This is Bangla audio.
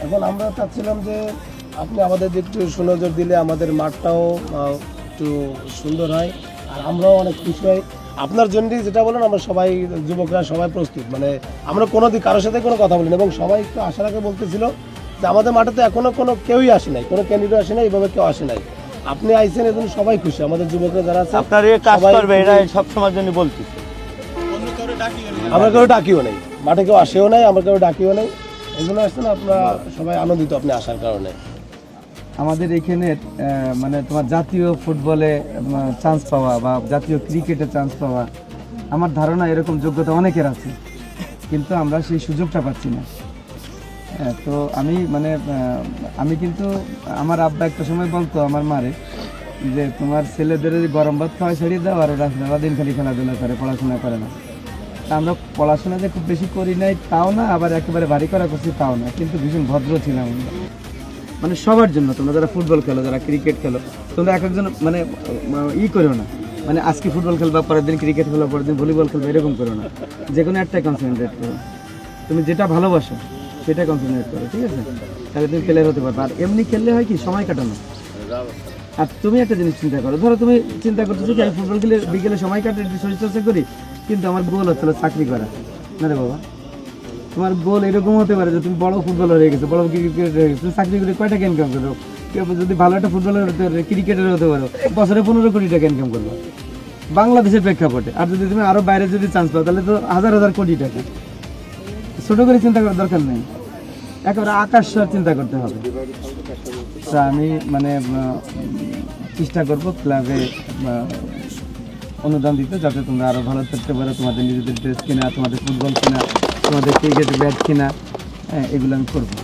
এখন আমরা চাচ্ছিলাম যে আপনি আমাদের একটু সুনজর দিলে আমাদের মাঠটাও একটু সুন্দর হয়, আর আমরাও অনেক খুশি হই আপনার জন্যই। যেটা বলেন, আমরা সবাই যুবকরা সবাই প্রস্তুত, মানে আমরা কোনো দিন কারোর সাথে কোনো কথা বলিনি, এবং সবাই একটু আসার আগে বলতেছিল যে আমাদের মাঠে তো এখনও কোনো কেউই আসে নাই, কোনো ক্যান্ডিডেট আসে নাই, এইভাবে কেউ আসে নাই, আপনি আইসেন, এজন্য সবাই খুশি। আমাদের যুবকরা যারা আছে আপনার এই কাজ করবে, এটা সব সময়ের জন্য বলতেছে। আমরা কেউ ডাকিও নাই, মাঠে কেউ আসেও নাই, আমরা কেউ ডাকিও নাই, এই জন্য আসছেন আপনারা সবাই আনন্দিত আপনি আসার কারণে। আমাদের এখানে মানে তোমার জাতীয় ফুটবলে চান্স পাওয়া বা জাতীয় ক্রিকেটে চান্স পাওয়া, আমার ধারণা এরকম যোগ্যতা অনেকের আছে, কিন্তু আমরা সেই সুযোগটা পাচ্ছি না। তো আমি কিন্তু আমার আব্বা একটা সময় বলতো আমার মারে যে তোমার ছেলেদের গরম ভাত খাওয়া ছাড়িয়ে দাও, আর ওরা সারাদিন খালি খেলাধুলা করে, পড়াশোনা করে না। তা আমরা পড়াশোনা যে খুব বেশি করি নাই তাও না, আবার একেবারে ভারী করা করছি তাও না, কিন্তু ভীষণ ভদ্র ছিলাম আমরা। মানে সবার জন্য, তোমরা যারা ফুটবল খেলো, যারা ক্রিকেট খেলো, তোমরা এক একজন মানে করো না, মানে আজকে ফুটবল খেলবা, পরের দিন ক্রিকেট খেলো, পরের দিন ভলিবল খেলবা, এরকম করো না। যে কোনো একটাই কনসেন্ট্রেট করো, তুমি যেটা ভালোবাসো সেটা কনসেন্ট্রেট করো, ঠিক আছে? তাহলে তুমি প্লেয়ার হতে পারবে। আর এমনি খেললে হয় কি, সময় কাটানো। আর তুমি একটা জিনিস চিন্তা করো, ধরো তুমি চিন্তা করতেছো কি আমি ফুটবল খেলে বিকেলে সময় কাটে শরীরচর্চা করি, কিন্তু আমার গোল হচ্ছে চাকরি করা না রে বাবা। তোমার গোল এরকম হতে পারে যে তুমি বড় ফুটবলার হয়ে গেছো, বড় ক্রিকেটার হয়ে গেছো, তুমি চাকরি করে কয় টাকা ইনকাম করো? যদি ভালো একটা ফুটবলার হতে পারো, ক্রিকেটার হতে পারো, বছরে 15 কোটি টাকা ইনকাম করবো বাংলাদেশের প্রেক্ষাপটে। আর যদি তুমি আরো বাইরে যদি চান্স পাও, তাহলে তো হাজার হাজার কোটি টাকা। ছোট করে চিন্তা করার দরকার নেই, একেবারে আকাশ চিন্তা করতে হবে। তা আমি চেষ্টা করবো ক্লাবে অনুদান দিতে, যাতে তোমরা আরো ভালো থাকতে পারো, তোমাদের নিজেদের ড্রেস কেনা, তোমাদের ফুটবল কেনা, তোমাদের ক্রিকেট ব্যাট কেনা, এগুলো আমি করবো।